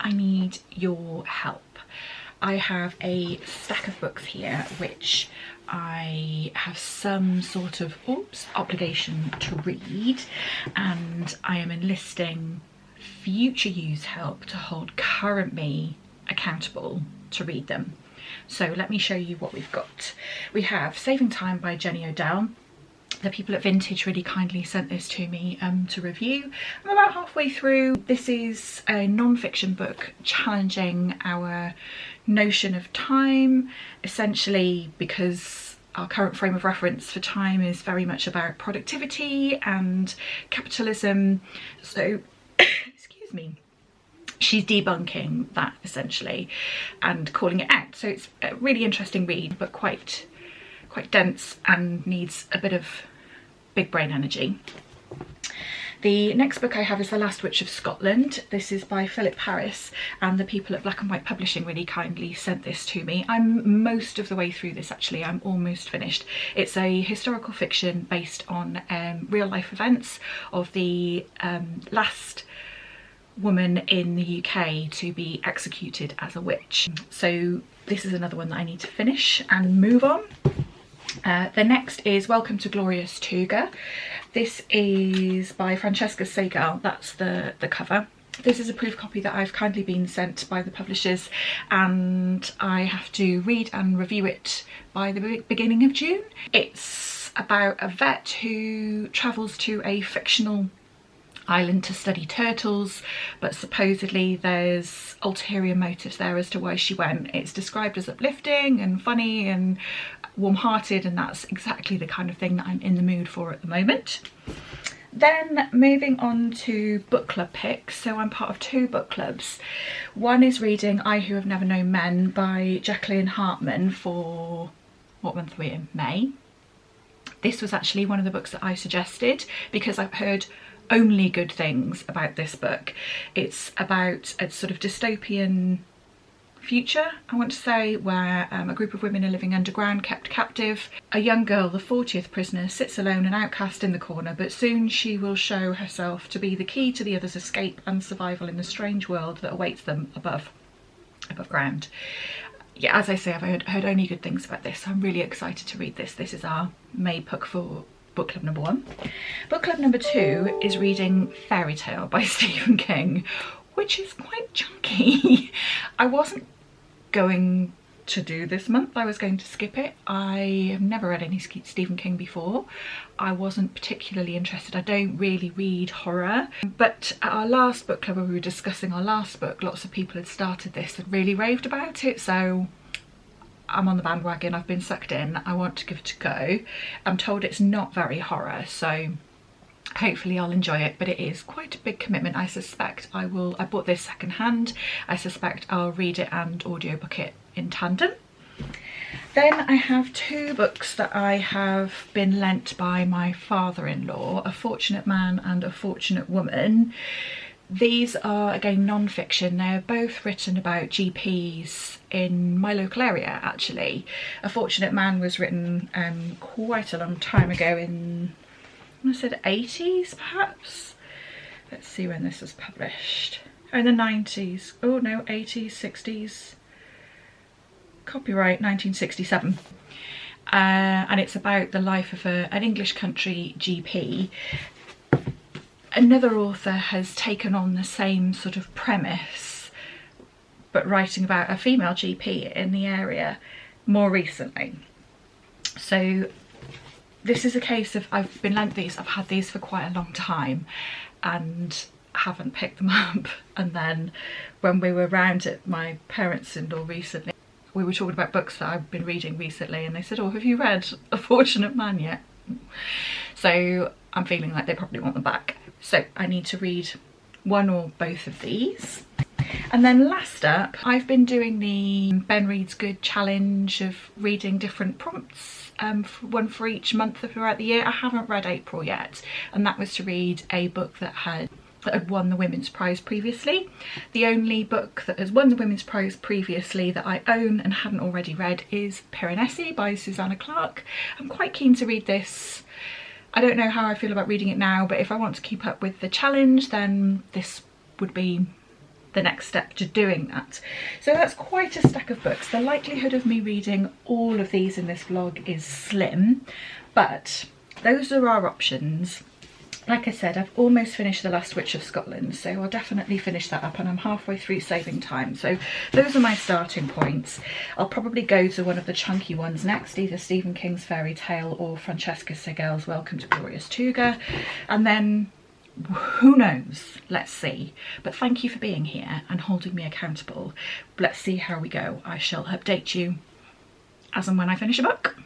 I need your help. I have a stack of books here which I have some sort of obligation to read, and I am enlisting future you's help to hold current me accountable to read them. So let me show you what we've got. We have Saving Time by Jenny Odell. The people at Vintage really kindly sent this to me to review. I'm about halfway through. This is a non-fiction book challenging our notion of time, essentially because our current frame of reference for time is very much about productivity and capitalism. So, excuse me, she's debunking that essentially and calling it out. So it's a really interesting read, but quite dense and needs a bit of big brain energy. The next book I have is The Last Witch of Scotland. This is by Philip Harris, and the people at Black and White Publishing really kindly sent this to me. I'm most of the way through this actually, I'm almost finished. It's a historical fiction based on real life events of the last woman in the UK to be executed as a witch. So this is another one that I need to finish and move on. The next is Welcome to Glorious Tuga. This is by Francesca Segal, that's the cover. This is a proof copy that I've kindly been sent by the publishers, and I have to read and review it by the beginning of June. It's about a vet who travels to a fictional island to study turtles, but supposedly there's ulterior motives there as to why she went. It's described as uplifting and funny and warm-hearted, and that's exactly the kind of thing that I'm in the mood for at the moment. Then moving on to book club picks. So I'm part of two book clubs. One is reading I Who Have Never Known Men by Jacqueline Harpman for, what month are we in? May. This was actually one of the books that I suggested because I've heard only good things about this book. It's about a sort of dystopian future, I want to say, where a group of women are living underground, kept captive. A young girl, the 40th prisoner, sits alone and outcast in the corner, but soon she will show herself to be the key to the others' escape and survival in the strange world that awaits them above ground. Yeah, as I say, I've heard only good things about this, so I'm really excited to read this. This is our May book for book club number 1. Book club number 2 is reading Fairy Tale by Stephen King, which is quite chunky. I wasn't going to do this month, I was going to skip it. I have never read any Stephen King before. I wasn't particularly interested. I don't really read horror, but at our last book club where we were discussing our last book, lots of people had started this and really raved about it, so I'm on the bandwagon. I've been sucked in. I want to give it a go. I'm told it's not very horror, so hopefully I'll enjoy it, but it is quite a big commitment. I suspect I bought this secondhand. I suspect I'll read it and audiobook it in tandem. Then I have two books that I have been lent by my father-in-law, A Fortunate Man and A Fortunate Woman. These are again non-fiction. They're both written about GPs in my local area actually. A Fortunate Man was written quite a long time ago, in I said 80s perhaps. Let's see when this was published. Oh, in the 90s. Oh no, 80s, 60s. Copyright 1967. And it's about the life of an English country GP. Another author has taken on the same sort of premise, but writing about a female GP in the area more recently. So this is a case of, I've been lent these, I've had these for quite a long time and haven't picked them up. And then when we were round at my parents-in-law recently, we were talking about books that I've been reading recently, and they said, oh, have you read A Fortunate Man yet? So I'm feeling like they probably want them back. So I need to read one or both of these. And then last up, I've been doing the Ben Reads Good challenge of reading different prompts, one for each month throughout the year. I haven't read April yet, and that was to read a book that had won the Women's Prize previously. The only book that has won the Women's Prize previously that I own and hadn't already read is Piranesi by Susanna Clarke. I'm quite keen to read this. I don't know how I feel about reading it now, but if I want to keep up with the challenge, then this would be the next step to doing that. So that's quite a stack of books. The likelihood of me reading all of these in this vlog is slim, but those are our options. Like I said, I've almost finished The Last Witch of Scotland, so I'll definitely finish that up, and I'm halfway through Saving Time. So those are my starting points. I'll probably go to one of the chunky ones next, either Stephen King's Fairy Tale or Francesca Segal's Welcome to Glorious Tuga, and then who knows, let's see. But thank you for being here and holding me accountable. Let's see how we go. I shall update you as and when I finish a book.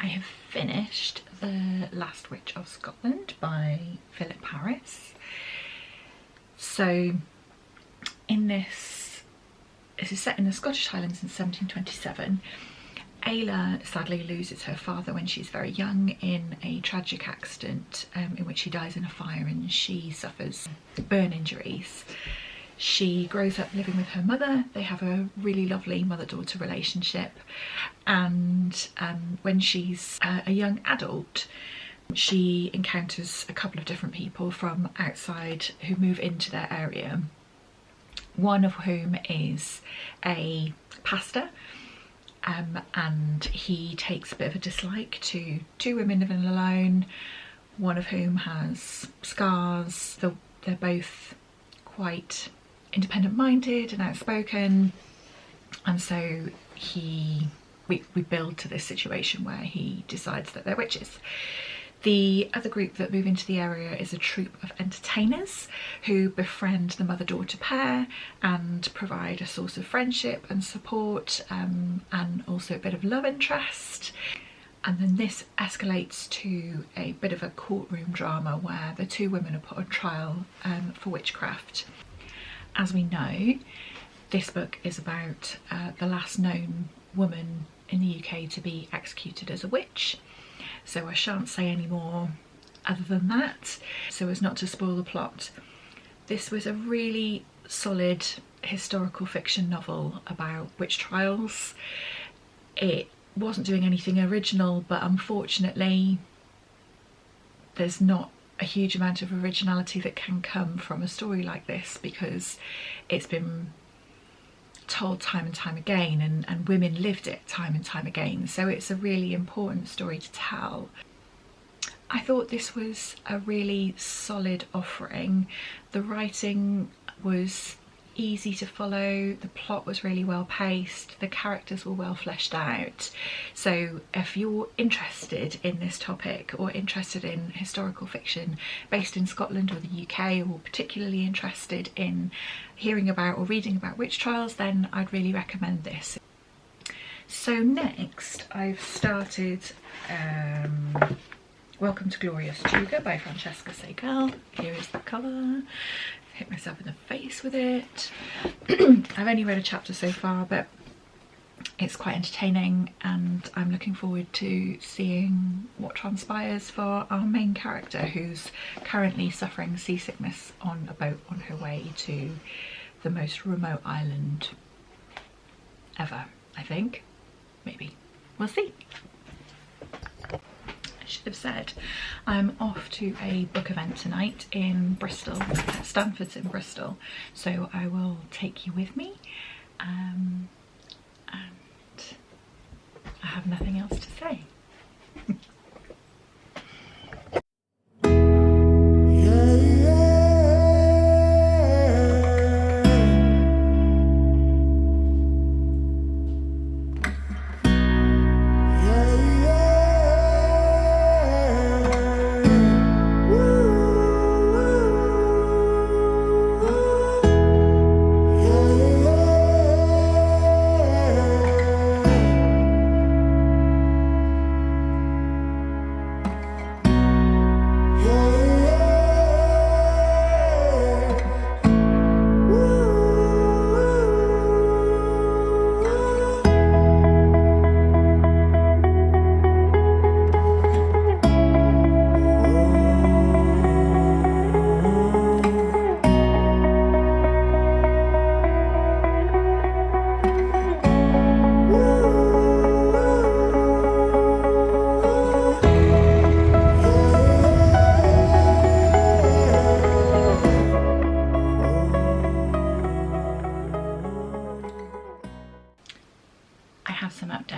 I have finished The Last Witch of Scotland by Philip Harris. So in this is set in the Scottish Highlands in 1727. Ayla sadly loses her father when she's very young in a tragic accident in which he dies in a fire, and she suffers burn injuries. She grows up living with her mother. They have a really lovely mother-daughter relationship, and when she's a young adult, she encounters a couple of different people from outside who move into their area, one of whom is a pastor, and he takes a bit of a dislike to two women living alone, one of whom has scars. They're both quite independent-minded and outspoken, and so we build to this situation where he decides that they're witches. The other group that move into the area is a troupe of entertainers who befriend the mother-daughter pair and provide a source of friendship and support, and also a bit of love interest. And then this escalates to a bit of a courtroom drama where the two women are put on trial for witchcraft. As we know, this book is about the last known woman in the UK to be executed as a witch, so I shan't say any more other than that, so as not to spoil the plot. This was a really solid historical fiction novel about witch trials. It wasn't doing anything original, but unfortunately there's not a huge amount of originality that can come from a story like this, because it's been told time and time again, and women lived it time and time again, so it's a really important story to tell. I thought this was a really solid offering. The writing was easy to follow, the plot was really well paced, the characters were well fleshed out. So if you're interested in this topic or interested in historical fiction based in Scotland or the UK, or particularly interested in hearing about or reading about witch trials, then I'd really recommend this. So next I've started Welcome to Glorious Tuga by Francesca Segal. Here is the cover. Hit myself in the face with it. I've only read a chapter so far, but it's quite entertaining, and I'm looking forward to seeing what transpires for our main character, who's currently suffering seasickness on a boat on her way to the most remote island ever, I think. Maybe. We'll see. Should have said I'm off to a book event tonight in Bristol. Stanford's in Bristol, so I will take you with me, and I have nothing else to say.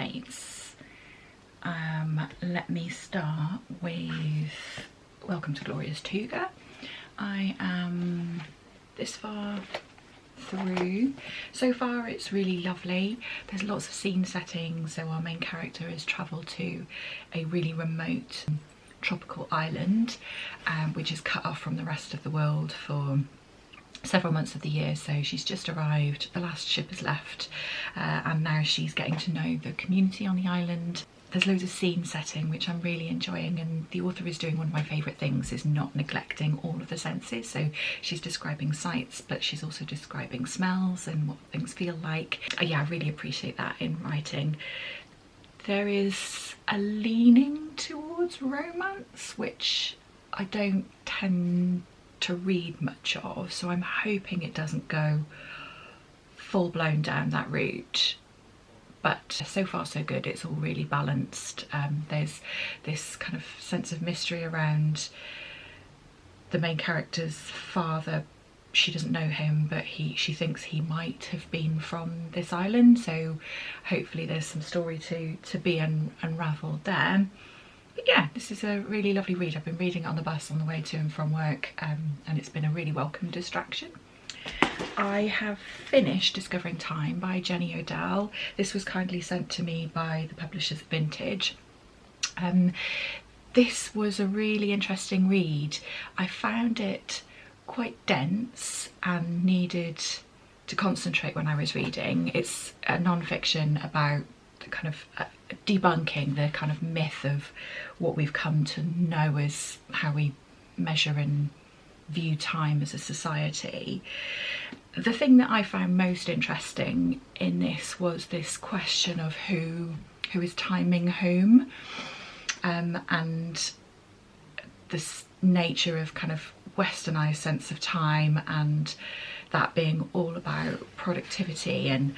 updates. Let me start with Welcome to Glorious Tuga. I am this far through. So far it's really lovely. There's lots of scene settings. So our main character has travelled to a really remote tropical island, which is cut off from the rest of the world for several months of the year. So she's just arrived, the last ship has left, and now she's getting to know the community on the island. There's loads of scene setting, which I'm really enjoying, and the author is doing one of my favourite things, is not neglecting all of the senses. So she's describing sights, but she's also describing smells and what things feel like. Yeah, I really appreciate that in writing. There is a leaning towards romance, which I don't tend to read much of, so I'm hoping it doesn't go full blown down that route. But so far so good. It's all really balanced. There's this kind of sense of mystery around the main character's father. She doesn't know him, but she thinks he might have been from this island, so hopefully there's some story to be unravelled there. But yeah, this is a really lovely read. I've been reading it on the bus on the way to and from work, and it's been a really welcome distraction. I have finished Discovering Time by Jenny Odell. This was kindly sent to me by the publishers Vintage. This was a really interesting read. I found it quite dense and needed to concentrate when I was reading. It's a non-fiction about the kind of debunking the kind of myth of what we've come to know as how we measure and view time as a society. The thing that I found most interesting in this was this question of who is timing whom, and this nature of kind of westernized sense of time, and that being all about productivity and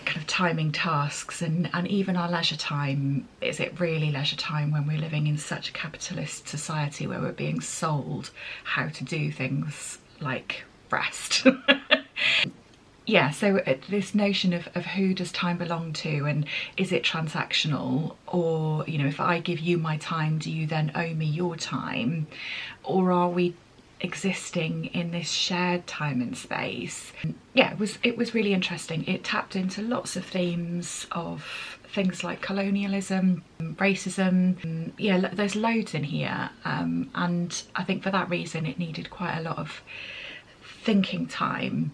kind of timing tasks, and even our leisure time. Is it really leisure time when we're living in such a capitalist society where we're being sold how to do things like rest? Yeah, so this notion of who does time belong to, and is it transactional, or, you know, if I give you my time, do you then owe me your time, or are we existing in this shared time and space? Yeah, it was really interesting. It tapped into lots of themes of things like colonialism, racism. Yeah, there's loads in here, and I think for that reason it needed quite a lot of thinking time.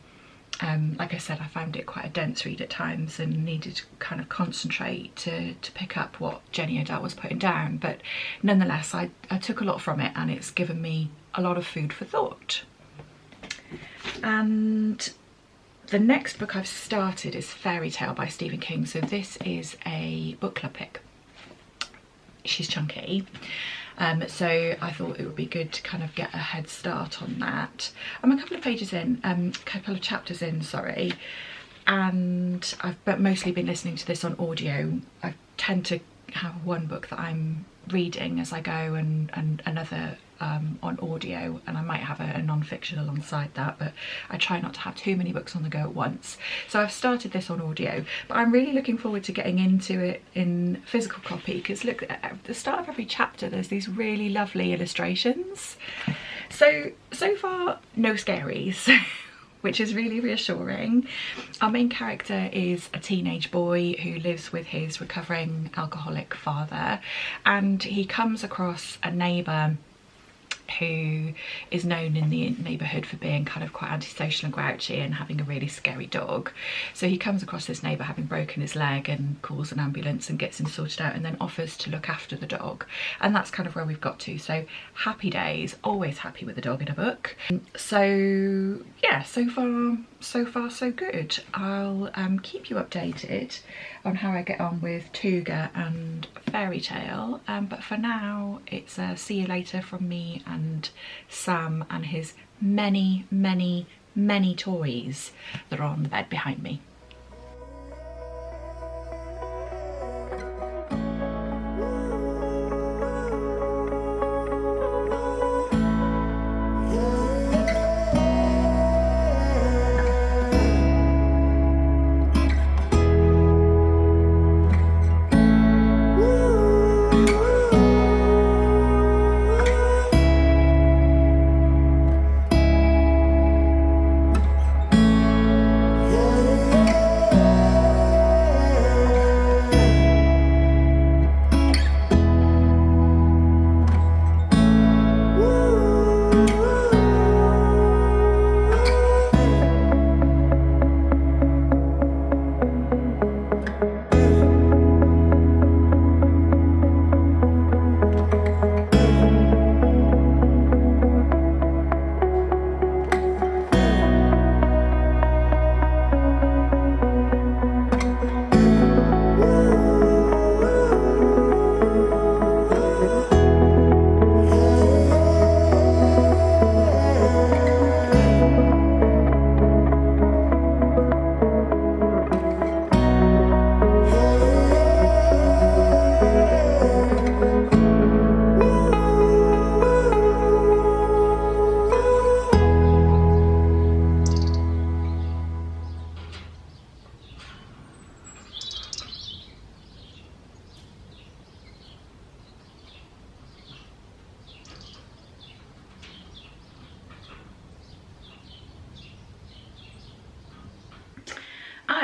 Like I said, I found it quite a dense read at times and needed to kind of concentrate to pick up what Jenny Odell was putting down, but nonetheless I took a lot from it, and it's given me a lot of food for thought. And the next book I've started is Fairy Tale by Stephen King. So this is a book club pick. She's chunky, so I thought it would be good to kind of get a head start on that. I'm a couple of pages in, couple of chapters in, sorry, and I've mostly been listening to this on audio. I tend to have one book that I'm reading as I go, and another on audio, and I might have a non-fiction alongside that, but I try not to have too many books on the go at once. So I've started this on audio, but I'm really looking forward to getting into it in physical copy, because look, at the start of every chapter there's these really lovely illustrations. So far no scaries, which is really reassuring. Our main character is a teenage boy who lives with his recovering alcoholic father, and he comes across a neighbour who is known in the neighbourhood for being kind of quite antisocial and grouchy and having a really scary dog. So he comes across this neighbour having broken his leg and calls an ambulance and gets him sorted out, and then offers to look after the dog. And that's kind of where we've got to. So happy days, always happy with a dog in a book. So yeah, so far so good. I'll keep you updated on how I get on with Tuga and Fairy Tale, but for now it's a see you later from me and Sam and his many toys that are on the bed behind me.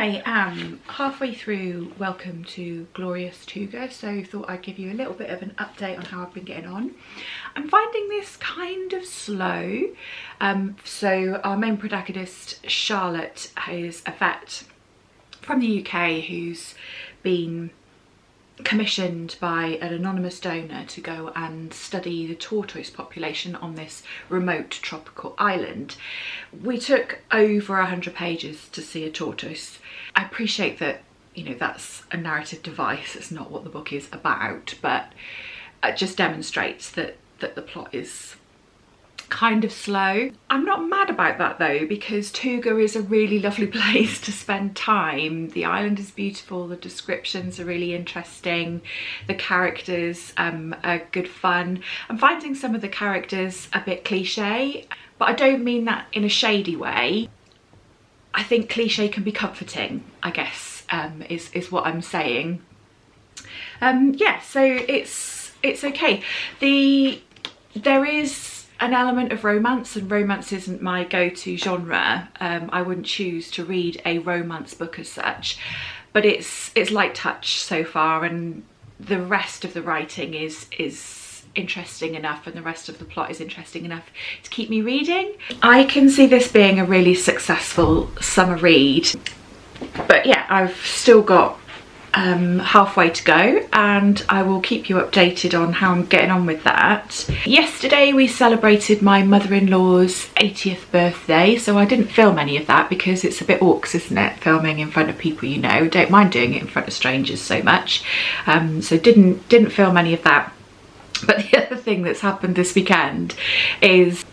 I am halfway through Welcome to Glorious Tuga, so thought I'd give you a little bit of an update on how I've been getting on. I'm finding this kind of slow. So our main protagonist, Charlotte, is a vet from the UK who's been commissioned by an anonymous donor to go and study the tortoise population on this remote tropical island. We took over 100 pages to see a tortoise. I appreciate that, you know, that's a narrative device, it's not what the book is about, but it just demonstrates that the plot is kind of slow. I'm not mad about that though, because Tuga is a really lovely place to spend time. The island is beautiful, the descriptions are really interesting, the characters are good fun. I'm finding some of the characters a bit cliche, but I don't mean that in a shady way. I think cliche can be comforting, I guess, is what I'm saying. Yeah, so it's okay. There is an element of romance, and romance isn't my go-to genre. I wouldn't choose to read a romance book as such, but it's light touch so far, and the rest of the writing is interesting enough, and the rest of the plot is interesting enough to keep me reading. I can see this being a really successful summer read, but yeah, I've still got halfway to go, and I will keep you updated on how I'm getting on with that. Yesterday we celebrated my mother-in-law's 80th birthday, so I didn't film any of that because it's a bit awkward, isn't it, filming in front of people you know. Don't mind doing it in front of strangers so much, so didn't film any of that. But the other thing that's happened this weekend is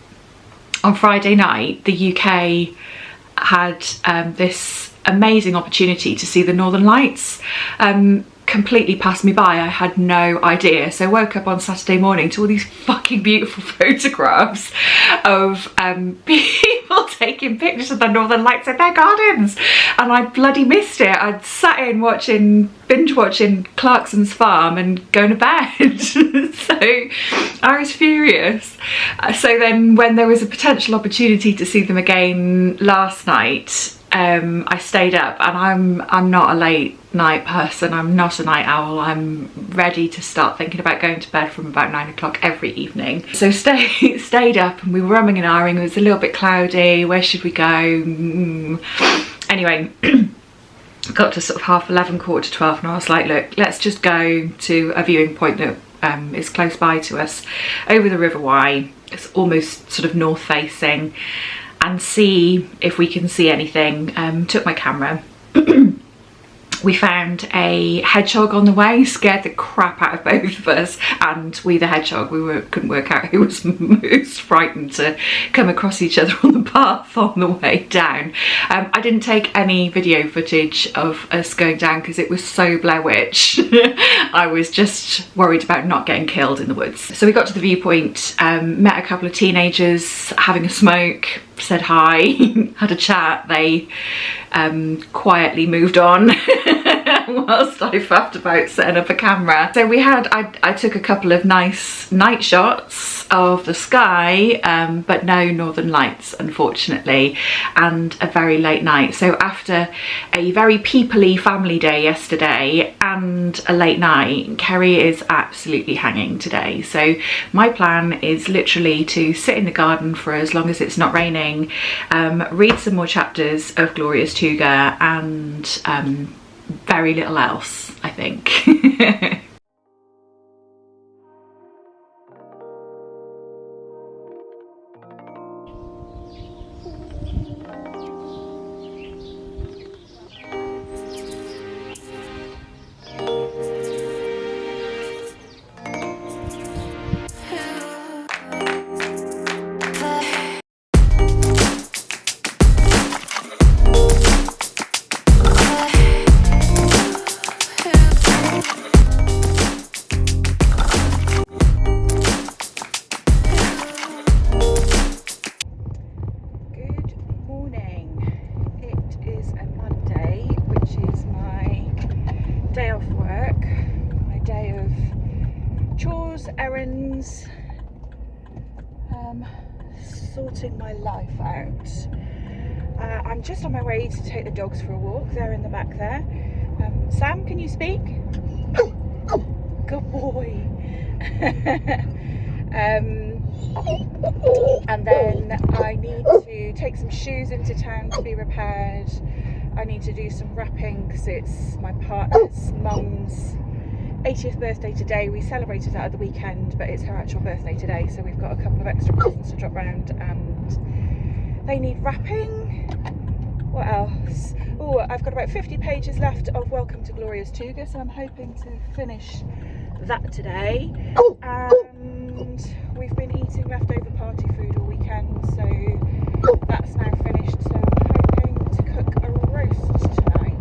on Friday night the UK had this amazing opportunity to see the Northern Lights. Completely passed me by, I had no idea. So I woke up on Saturday morning to all these fucking beautiful photographs of people taking pictures of the Northern Lights in their gardens, and I bloody missed it. I'd sat in binge watching Clarkson's Farm and going to bed. So I was furious. So then when there was a potential opportunity to see them again last night, I stayed up, and I'm not a late night person, I'm not a night owl. I'm ready to start thinking about going to bed from about 9 o'clock every evening. So stayed up, and we were umming and ahhing. It was a little bit cloudy, where should we go? Anyway, got to sort of 11:30, 11:45, and I was like, look, let's just go to a viewing point that is close by to us over the River Wye. It's almost sort of north facing, and see if we can see anything. Took my camera. We found a hedgehog on the way, scared the crap out of both of us, and we the hedgehog, couldn't work out who was most frightened to come across each other on the path on the way down. I didn't take any video footage of us going down because it was so Blair Witch. I was just worried about not getting killed in the woods. So we got to the viewpoint, met a couple of teenagers having a smoke, said hi, had a chat. They quietly moved on whilst I faffed about setting up a camera. So I took a couple of nice night shots of the sky, but no Northern Lights unfortunately, and a very late night. So after a very peoply family day yesterday and a late night, Kerry is absolutely hanging today. So my plan is literally to sit in the garden for as long as it's not raining, read some more chapters of Glorious Tuga, and very little else, I think. Errands, sorting my life out. I'm just on my way to take the dogs for a walk. They're in the back there. Sam, can you speak? Good boy. And then I need to take some shoes into town to be repaired. I need to do some wrapping because it's my partner's mum's 80th birthday today. We celebrated that at the weekend, but it's her actual birthday today, so we've got a couple of extra presents to drop round and they need wrapping. What else? Oh, I've got about 50 pages left of Welcome to Glorious Tuga, so I'm hoping to finish that today. And we've been eating leftover party food all weekend, so that's now finished, so I'm hoping to cook a roast tonight.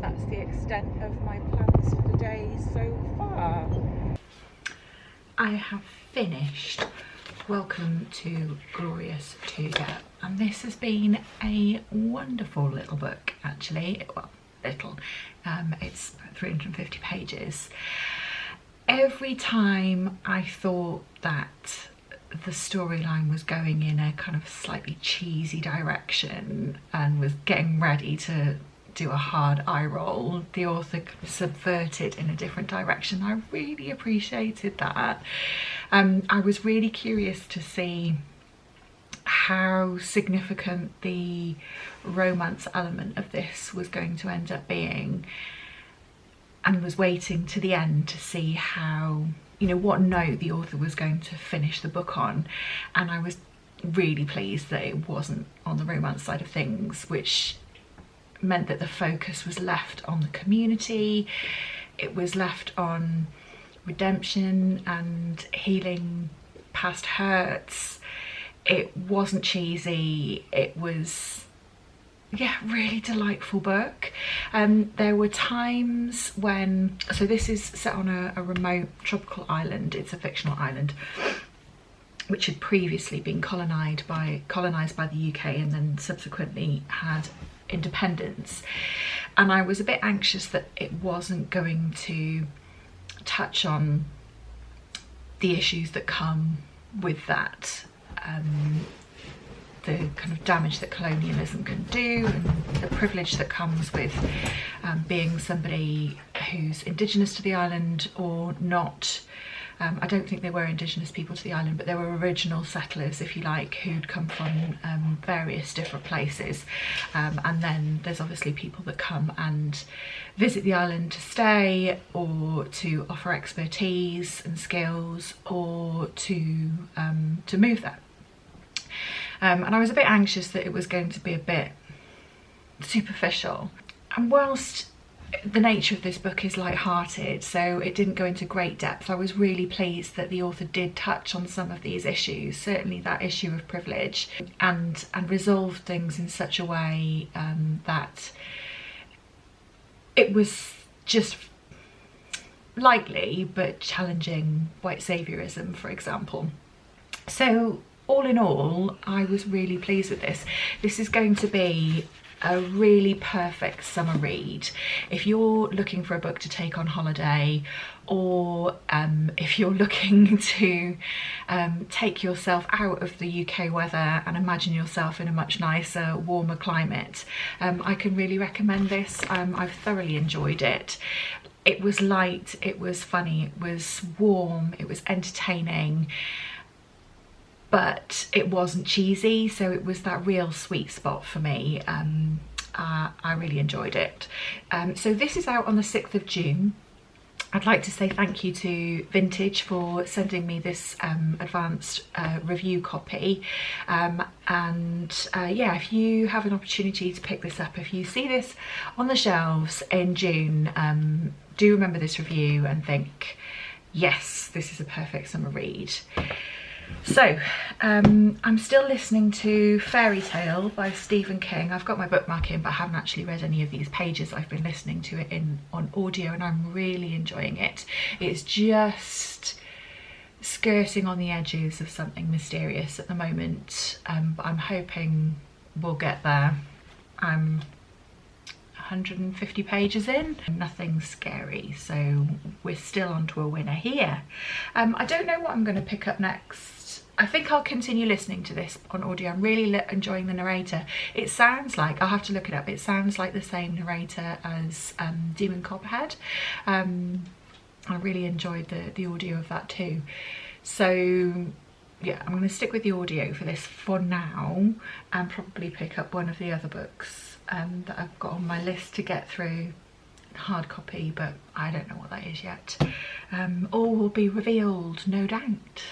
That's the extent of my plans for the day so far. I have finished Welcome to Glorious Tuga, and this has been a wonderful little book actually. Well, little, it's about 350 pages. Every time I thought that the storyline was going in a kind of slightly cheesy direction and was getting ready to do a hard eye roll, the author subverted in a different direction. I really appreciated that. I was really curious to see how significant the romance element of this was going to end up being, and was waiting to the end to see how, you know, what note the author was going to finish the book on. And I was really pleased that it wasn't on the romance side of things, which meant that the focus was left on the community. It was left on redemption and healing past hurts. It wasn't cheesy. It was, yeah, really delightful book. There were times when, so this is set on a remote tropical island. It's a fictional island which had previously been colonised by the UK and then subsequently had independence. And I was a bit anxious that it wasn't going to touch on the issues that come with that, the kind of damage that colonialism can do and the privilege that comes with being somebody who's indigenous to the island or not. I don't think they were indigenous people to the island, but they were original settlers, if you like, who'd come from various different places. And then there's obviously people that come and visit the island to stay or to offer expertise and skills or to move there. And I was a bit anxious that it was going to be a bit superficial. And whilst the nature of this book is light-hearted, so it didn't go into great depth, I was really pleased that the author did touch on some of these issues, certainly that issue of privilege, and resolved things in such a way that it was just lightly but challenging white saviorism, for example. So all in all, I was really pleased with this. This is going to be a really perfect summer read if you're looking for a book to take on holiday, or if you're looking to take yourself out of the UK weather and imagine yourself in a much nicer, warmer climate. I can really recommend this. I've thoroughly enjoyed it. It was light, it was funny, it was warm, it was entertaining, but it wasn't cheesy, so it was that real sweet spot for me. I really enjoyed it. So this is out on the 6th of June. I'd like to say thank you to Vintage for sending me this advanced review copy. Yeah, if you have an opportunity to pick this up, if you see this on the shelves in June, do remember this review and think, yes, this is a perfect summer read. So, I'm still listening to Fairy Tale by Stephen King. I've got my bookmark in, but I haven't actually read any of these pages. I've been listening to it on audio and I'm really enjoying it. It's just skirting on the edges of something mysterious at the moment, but I'm hoping we'll get there. I'm 150 pages in, nothing scary, so we're still onto a winner here. I don't know what I'm going to pick up next. I think I'll continue listening to this on audio. I'm really enjoying the narrator. It sounds like, I'll have to look it up, it sounds like the same narrator as Demon Copperhead. I really enjoyed the audio of that too. So yeah, I'm going to stick with the audio for this for now, and probably pick up one of the other books that I've got on my list to get through, hard copy, but I don't know what that is yet. All will be revealed, no doubt.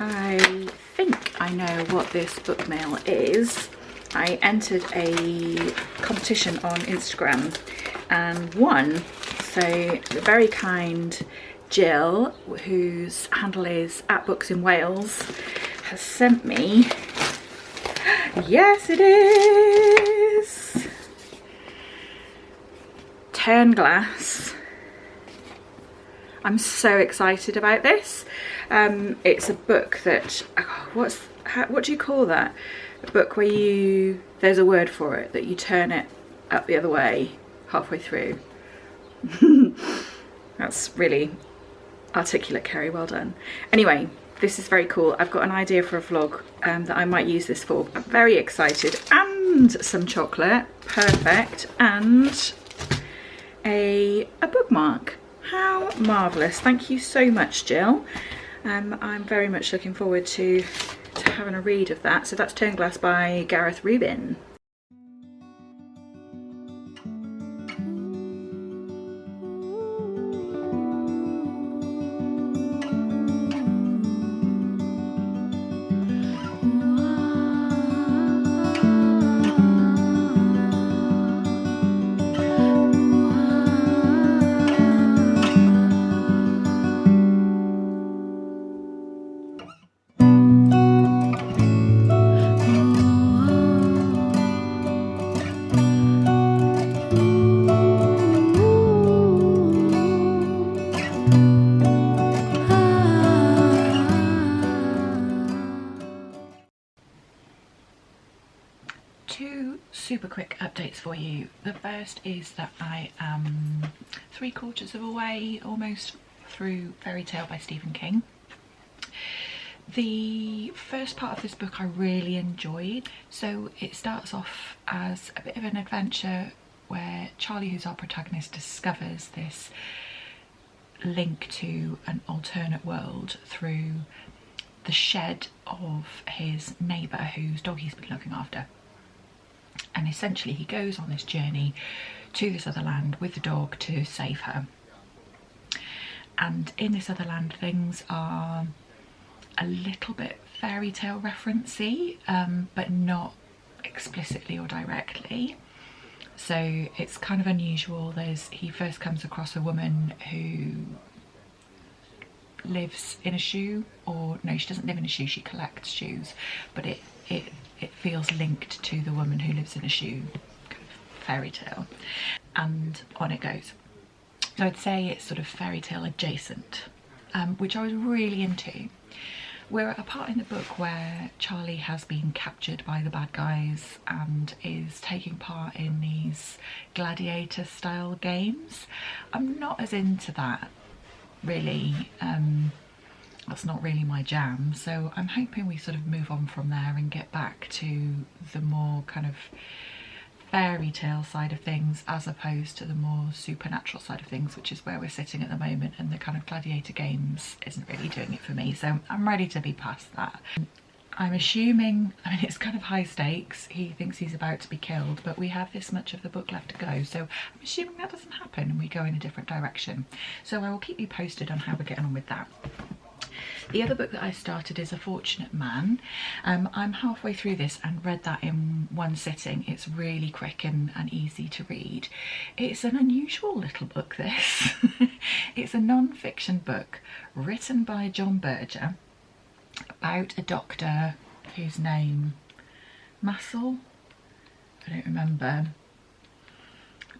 I think I know what this book mail is. I entered a competition on Instagram and won. So the very kind Jill, whose handle is @booksinwales, has sent me, yes it is, Turn Glass. I'm so excited about this. It's a book that, what do you call that? A book where there's a word for it, that you turn it up the other way halfway through. That's really articulate, Kerry, well done. Anyway, this is very cool. I've got an idea for a vlog that I might use this for. I'm very excited. And some chocolate, perfect, and a bookmark. How marvellous. Thank you so much, Jill. I'm very much looking forward to having a read of that. So that's Turn Glass by Gareth Rubin. Super quick updates for you. The first is that I am 3/4 of the way almost through Fairy Tale by Stephen King. The first part of this book I really enjoyed. So it starts off as a bit of an adventure where Charlie, who's our protagonist, discovers this link to an alternate world through the shed of his neighbour whose dog he's been looking after. And essentially he goes on this journey to this other land with the dog to save her. And in this other land things are a little bit fairy tale referencey, but not explicitly or directly. So it's kind of unusual. He first comes across a woman who lives in a shoe, or no, she doesn't live in a shoe, she collects shoes, but it it feels linked to The Woman Who Lives in a Shoe kind of fairy tale, and on it goes. So I'd say it's sort of fairy tale adjacent, which I was really into. We're at a part in the book where Charlie has been captured by the bad guys and is taking part in these gladiator style games. I'm not as into that, really. That's not really my jam, so I'm hoping we sort of move on from there and get back to the more kind of fairy tale side of things as opposed to the more supernatural side of things, which is where we're sitting at the moment, and the kind of gladiator games isn't really doing it for me, so I'm ready to be past that. I'm assuming, I mean, it's kind of high stakes, he thinks he's about to be killed, but we have this much of the book left to go, so I'm assuming that doesn't happen and we go in a different direction. So I will keep you posted on how we're getting on with that. The other book that I started is A Fortunate Man. I'm halfway through this and read that in one sitting. It's really quick and easy to read. It's an unusual little book, this. It's a non-fiction book written by John Berger about a doctor whose name, Massel? I don't remember.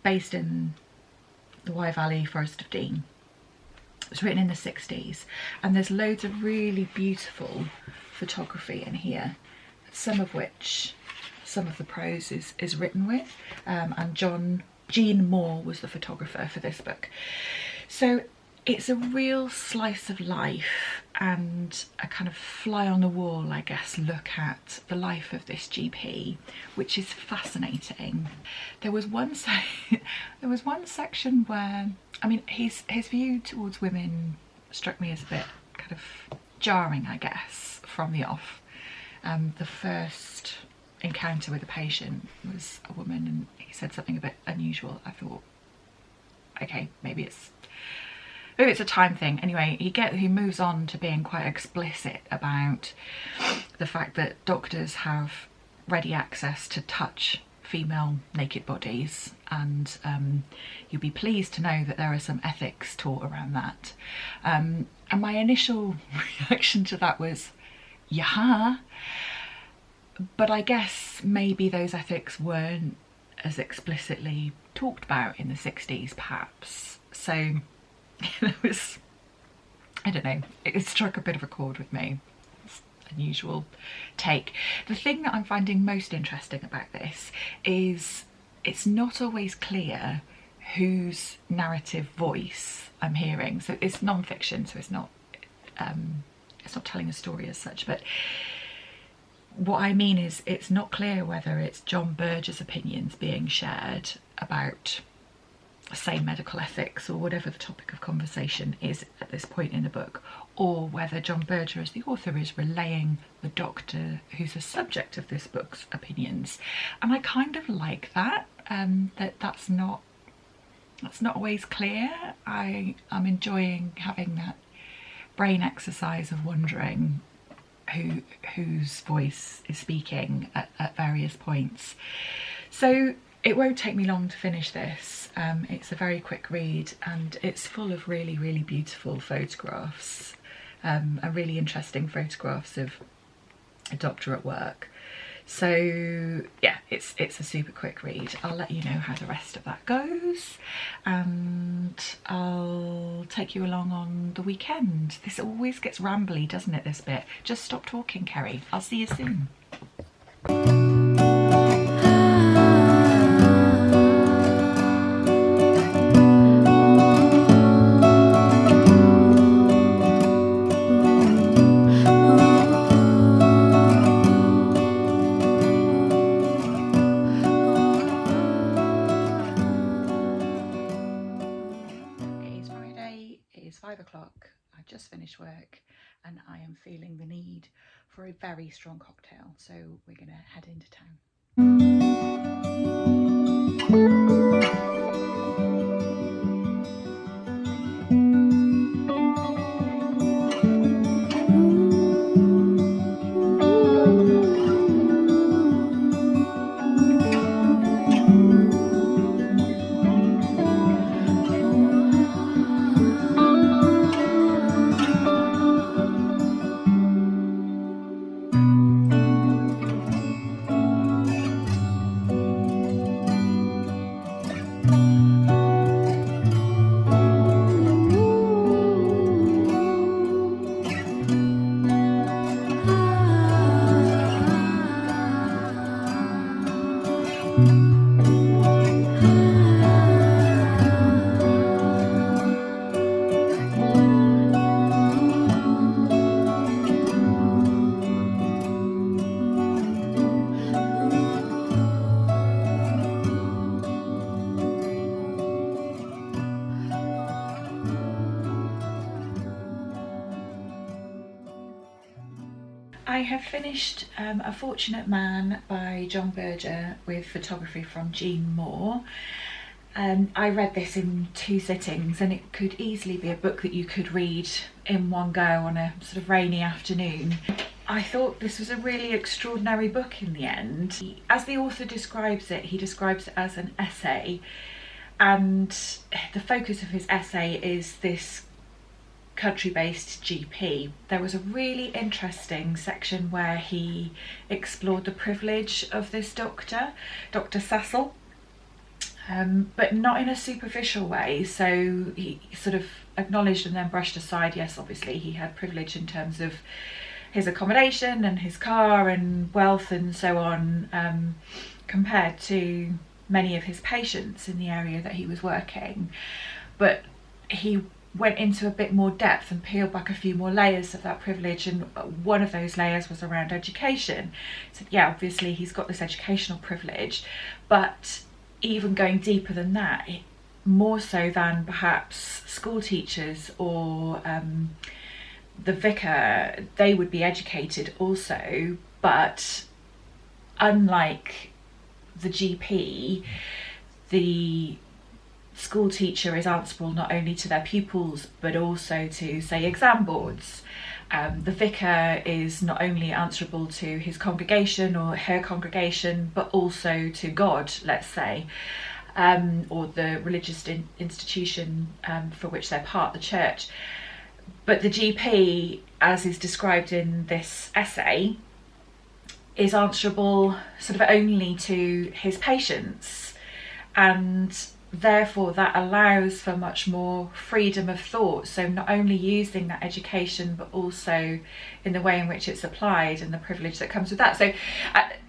Based in the Wye Valley, Forest of Dean. It's written in the 60s, and there's loads of really beautiful photography in here, some of the prose is written with, and Jean Moore was the photographer for this book. So it's a real slice of life and a kind of fly on the wall, I guess, look at the life of this GP, which is fascinating. There was one section where, I mean, his view towards women struck me as a bit kind of jarring, I guess, from the off. The first encounter with a patient was a woman and he said something a bit unusual. I thought, okay, maybe it's a time thing. Anyway, he moves on to being quite explicit about the fact that doctors have ready access to touch female naked bodies, and you'll be pleased to know that there are some ethics taught around that. And my initial reaction to that was, yeah, but I guess maybe those ethics weren't as explicitly talked about in the 60s, perhaps. So it was, I don't know, it struck a bit of a chord with me. It's an unusual take. The thing that I'm finding most interesting about this is it's not always clear whose narrative voice I'm hearing. So it's non-fiction, so it's not telling a story as such, but what I mean is it's not clear whether it's John Berger's opinions being shared about, say, medical ethics or whatever the topic of conversation is at this point in the book, or whether John Berger as the author is relaying the doctor who's the subject of this book's opinions. And I kind of like that, that's not always clear. I'm enjoying having that brain exercise of wondering whose voice is speaking at various points. So it won't take me long to finish this. It's a very quick read and it's full of really, really beautiful photographs, really interesting photographs of a doctor at work. So yeah, it's a super quick read. I'll let you know how the rest of that goes and I'll take you along on the weekend. This always gets rambly, doesn't it, this bit? Just stop talking, Kerry. I'll see you soon. Just finished work and I am feeling the need for a very strong cocktail, so we're gonna head into town. have finished A Fortunate Man by John Berger with photography from Jean Moore. I read this in 2 sittings, and it could easily be a book that you could read in one go on a sort of rainy afternoon. I thought this was a really extraordinary book in the end. As the author describes it, he describes it as an essay, and the focus of his essay is this country-based GP. There was a really interesting section where he explored the privilege of this doctor, Dr. Segal, but not in a superficial way. So he sort of acknowledged and then brushed aside, yes, obviously he had privilege in terms of his accommodation and his car and wealth and so on, compared to many of his patients in the area that he was working. But he went into a bit more depth and peeled back a few more layers of that privilege, and one of those layers was around education. So yeah, obviously he's got this educational privilege, but even going deeper than that, more so than perhaps school teachers or the vicar, they would be educated also, but unlike the GP, the school teacher is answerable not only to their pupils but also to, say, exam boards. The vicar is not only answerable to his congregation or her congregation but also to God, let's say, or the religious institution for which they're part, the church. But the GP, as is described in this essay, is answerable sort of only to his patients, and therefore that allows for much more freedom of thought. So not only using that education but also in the way in which it's applied and the privilege that comes with that. So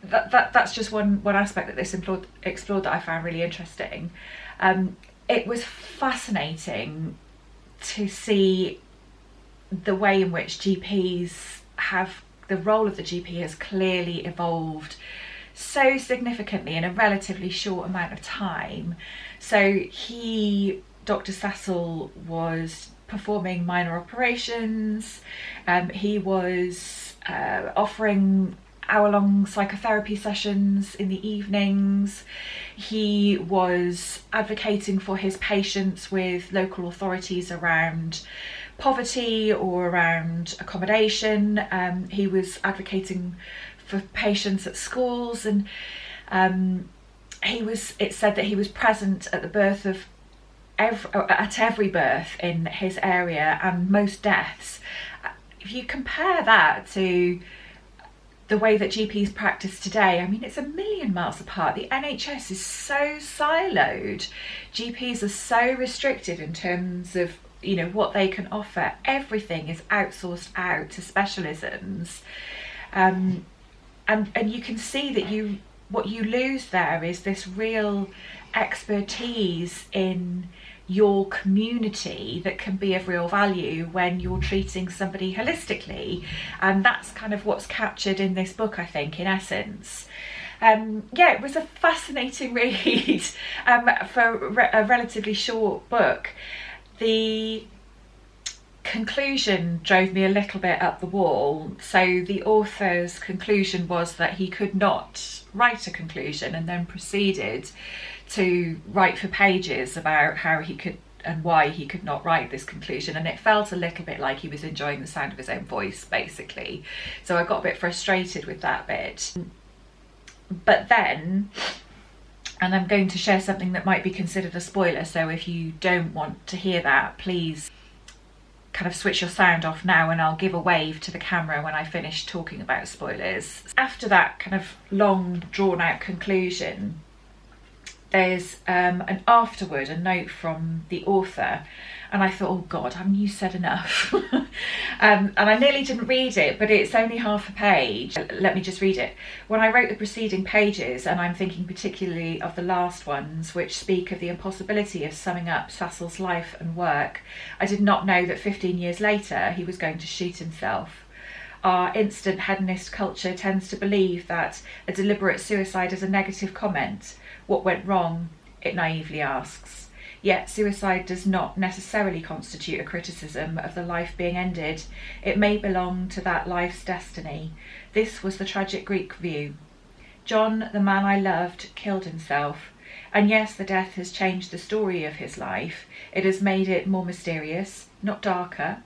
that's just one aspect that this explored that I found really interesting. It was fascinating to see the way in which GPs have, the role of the GP has clearly evolved so significantly in a relatively short amount of time. So Dr. Segal, was performing minor operations, he was offering hour-long psychotherapy sessions in the evenings, he was advocating for his patients with local authorities around poverty or around accommodation, he was advocating for patients at schools, and it's said that he was present at the birth of every birth in his area and most deaths. If you compare that to the way that GPs practice today, I mean, it's a million miles apart. The NHS is so siloed. GPs are so restricted in terms of, you know, what they can offer. Everything is outsourced out to specialisms. And you can see that what you lose there is this real expertise in your community that can be of real value when you're treating somebody holistically, and that's kind of what's captured in this book, I think, in essence. Yeah, it was a fascinating read for a relatively short book. The conclusion drove me a little bit up the wall. So the author's conclusion was that he could not write a conclusion, and then proceeded to write for pages about how he could and why he could not write this conclusion, and it felt a little bit like he was enjoying the sound of his own voice, basically. So I got a bit frustrated with that bit. But then, and I'm going to share something that might be considered a spoiler, so if you don't want to hear that, please kind of switch your sound off now, and I'll give a wave to the camera when I finish talking about spoilers. After that kind of long drawn out conclusion, there's an afterword, a note from the author, and I thought, oh God, haven't you said enough? And I nearly didn't read it, but it's only half a page. Let me just read it. When I wrote the preceding pages, and I'm thinking particularly of the last ones, which speak of the impossibility of summing up Segal's life and work, I did not know that 15 years later he was going to shoot himself. Our instant hedonist culture tends to believe that a deliberate suicide is a negative comment. What went wrong? It naively asks. Yet suicide does not necessarily constitute a criticism of the life being ended. It may belong to that life's destiny. This was the tragic Greek view. John, the man I loved, killed himself. And yes, the death has changed the story of his life. It has made it more mysterious, not darker.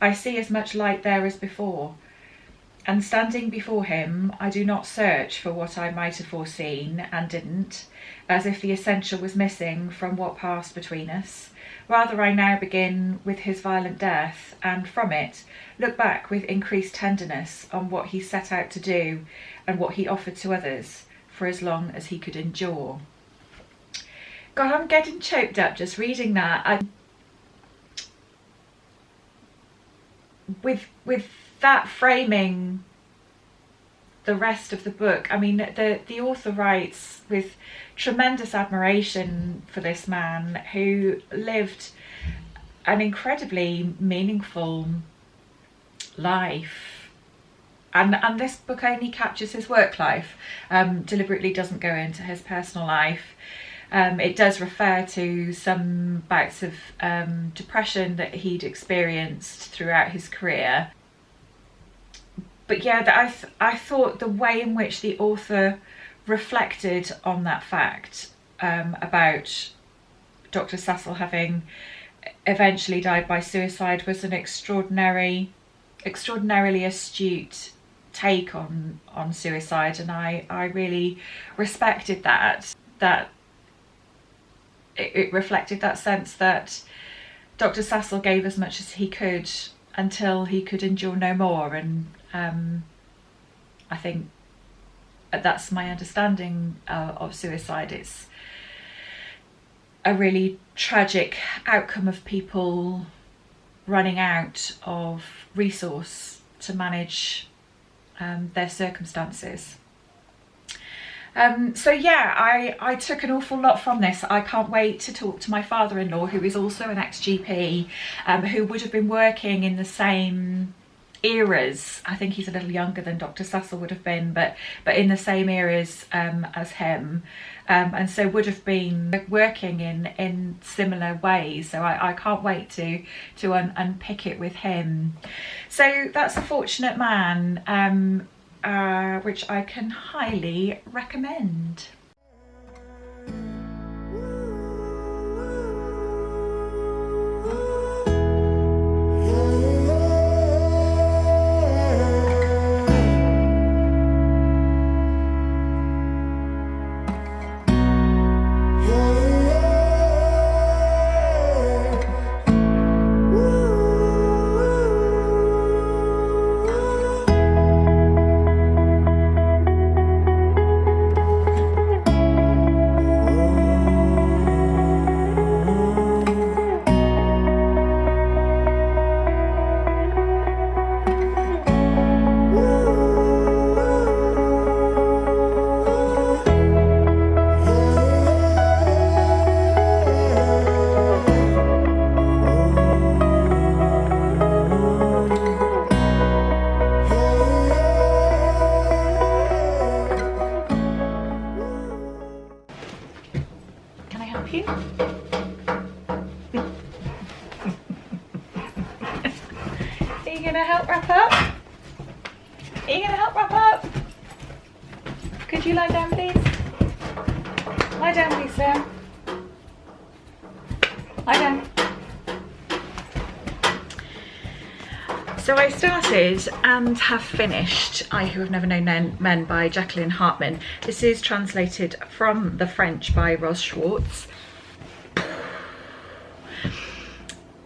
I see as much light there as before. And standing before him, I do not search for what I might have foreseen and didn't, as if the essential was missing from what passed between us. Rather, I now begin with his violent death, and from it look back with increased tenderness on what he set out to do and what he offered to others for as long as he could endure. God, I'm getting choked up just reading that. With that framing the rest of the book, I mean, the author writes with tremendous admiration for this man who lived an incredibly meaningful life, and this book only captures his work life, deliberately doesn't go into his personal life. It does refer to some bouts of depression that he'd experienced throughout his career. But yeah, I thought the way in which the author reflected on that fact about Dr. Cecil having eventually died by suicide was an extraordinarily astute take on suicide, and I really respected that it reflected that sense that Dr. Cecil gave as much as he could until he could endure no more, and I think that's my understanding of suicide. It's a really tragic outcome of people running out of resource to manage their circumstances. So yeah, I took an awful lot from this. I can't wait to talk to my father-in-law, who is also an ex-GP, who would have been working in the same eras. I think he's a little younger than Dr. Cecil would have been, but in the same eras as him, and so would have been working in similar ways. So I can't wait to unpick it with him. So that's A Fortunate Man, which I can highly recommend. Could you lie down, please? Lie down, please, sir. Lie down. So I started and have finished I Who Have Never Known Men by Jacqueline Harpman. This is translated from the French by Ros Schwartz.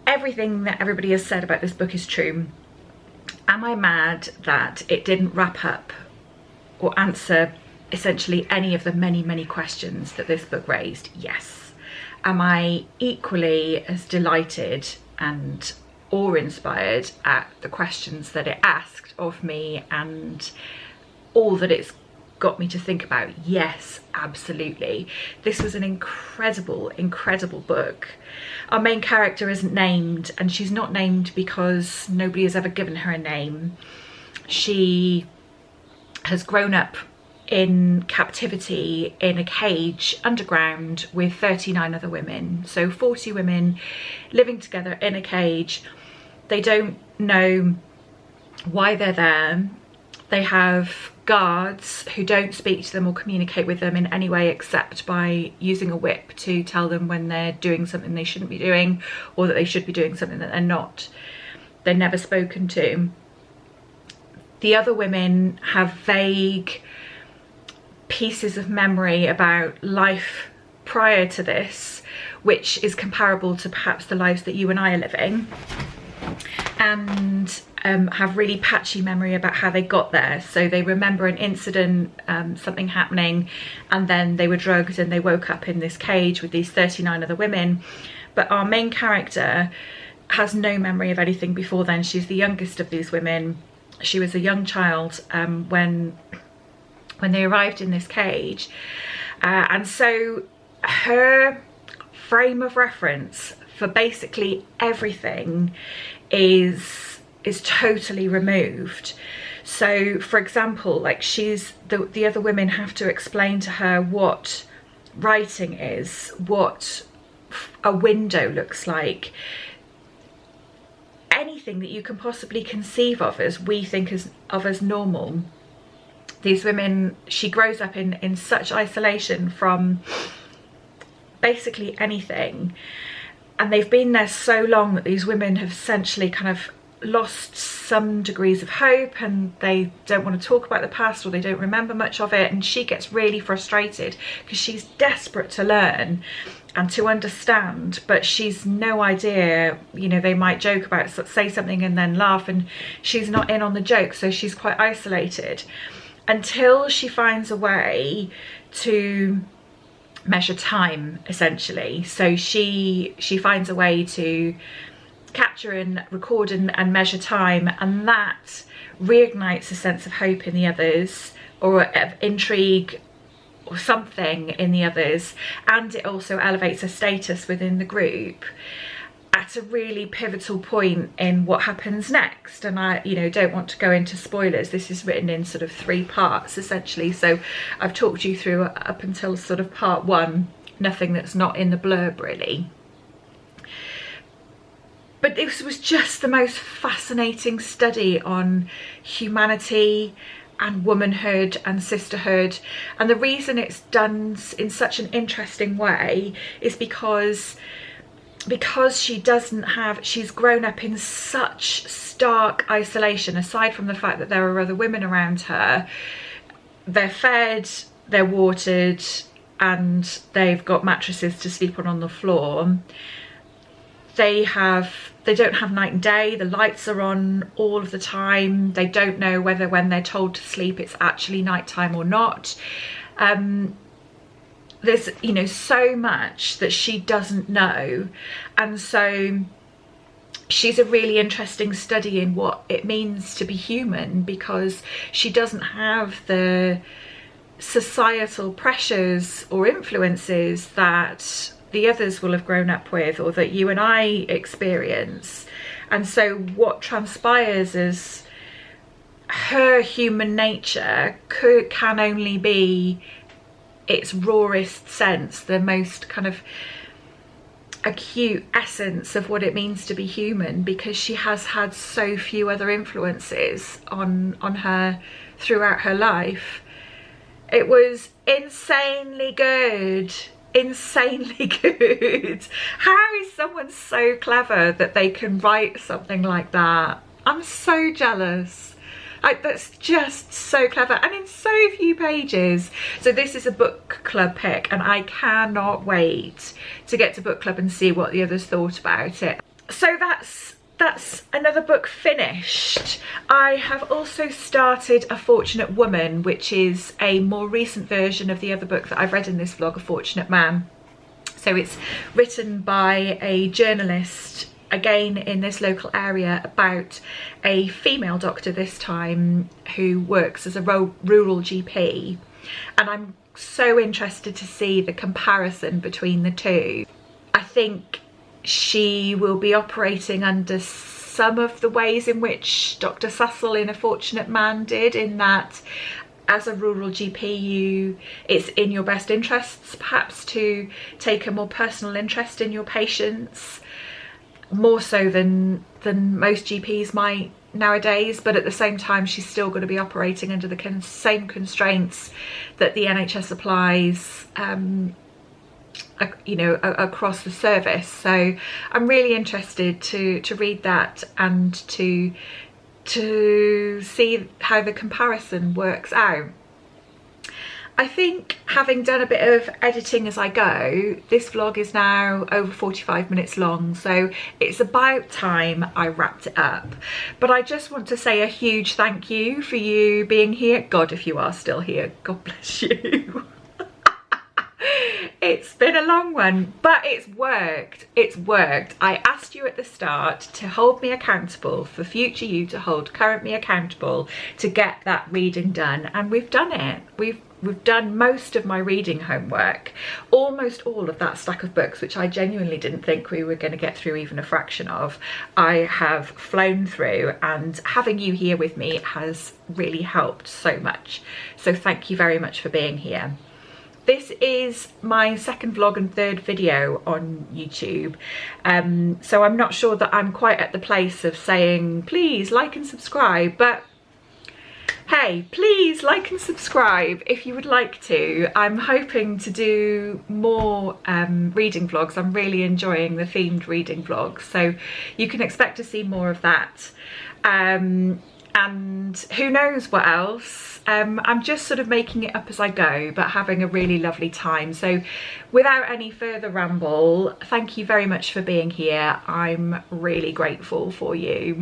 Everything that everybody has said about this book is true. Am I mad that it didn't wrap up or answer essentially any of the many questions that this book raised? Yes. Am I equally as delighted and awe-inspired at the questions that it asked of me and all that it's got me to think about? Yes, absolutely. This was an incredible book. Our main character isn't named, and she's not named because nobody has ever given her a name. She has grown up in captivity in a cage underground with 39 other women. So 40 women living together in a cage. They don't know why they're there. They have guards who don't speak to them or communicate with them in any way except by using a whip to tell them when they're doing something they shouldn't be doing, or that they should be doing something that they're not. They're never spoken to. The other women have vague pieces of memory about life prior to this, which is comparable to perhaps the lives that you and I are living, and have really patchy memory about how they got there. So they remember an incident, something happening, and then they were drugged and they woke up in this cage with these 39 other women. But our main character has no memory of anything before then. She's the youngest of these women. She was a young child when they arrived in this cage, and so her frame of reference for basically everything is totally removed. So for example, like the other women have to explain to her what writing is, what a window looks like, anything that you can possibly conceive of as we think of as normal. These women, she grows up in such isolation from basically anything, and they've been there so long that these women have essentially kind of lost some degrees of hope, and they don't want to talk about the past, or they don't remember much of it. And she gets really frustrated because she's desperate to learn and to understand, but she's no idea, you know, they might joke about, say something and then laugh, and she's not in on the joke, so she's quite isolated until she finds a way to measure time, essentially. So she finds a way to capture and record and measure time, and that reignites a sense of hope in the others, or of intrigue or something in the others, and it also elevates a status within the group at a really pivotal point in what happens next. And I, you know, don't want to go into spoilers. This is written in sort of 3 parts essentially, so I've talked you through up until sort of part 1, nothing that's not in the blurb really. But this was just the most fascinating study on humanity and womanhood and sisterhood. And the reason it's done in such an interesting way is because she's grown up in such stark isolation. Aside from the fact that there are other women around her, they're fed, they're watered, and they've got mattresses to sleep on the floor. They don't have night and day. The lights are on all of the time. They don't know whether when they're told to sleep it's actually nighttime or not. There's, you know, so much that she doesn't know, and so she's a really interesting study in what it means to be human, because she doesn't have the societal pressures or influences that the others will have grown up with, or that you and I experience. And so what transpires as her human nature can only be its rawest sense, the most kind of acute essence of what it means to be human, because she has had so few other influences on her throughout her life. It was insanely good. Insanely good. How is someone so clever that they can write something like that? I'm so jealous. Like, that's just so clever, and in so few pages. So this is a book club pick, and I cannot wait to get to book club and see what the others thought about it. So that's another book finished. I have also started A Fortunate Woman, which is a more recent version of the other book that I've read in this vlog, A Fortunate Man. So it's written by a journalist, again in this local area, about a female doctor this time, who works as a rural GP. And I'm so interested to see the comparison between the two. I think she will be operating under some of the ways in which Dr. Cecil in A Fortunate Man did, in that as a rural GP, it's in your best interests perhaps to take a more personal interest in your patients, more so than most GPs might nowadays, but at the same time she's still going to be operating under the same constraints that the NHS applies you know, across the service. So I'm really interested to read that and to see how the comparison works out. I think, having done a bit of editing as I go, this vlog is now over 45 minutes long, so it's about time I wrapped it up. But I just want to say a huge thank you for you being here. God, if you are still here, God bless you. It's been a long one, but it's worked. It's worked. I asked you at the start to hold me accountable, for future you to hold current me accountable to get that reading done, and we've done it. We've done most of my reading homework, almost all of that stack of books, which I genuinely didn't think we were going to get through even a fraction of. I have flown through, and having you here with me has really helped so much. So thank you very much for being here. This is my second vlog and third video on YouTube, so I'm not sure that I'm quite at the place of saying please like and subscribe, but hey, please like and subscribe if you would like to. I'm hoping to do more reading vlogs. I'm really enjoying the themed reading vlogs, so you can expect to see more of that. And who knows what else. I'm just sort of making it up as I go, but having a really lovely time. So without any further ramble, thank you very much for being here. I'm really grateful for you.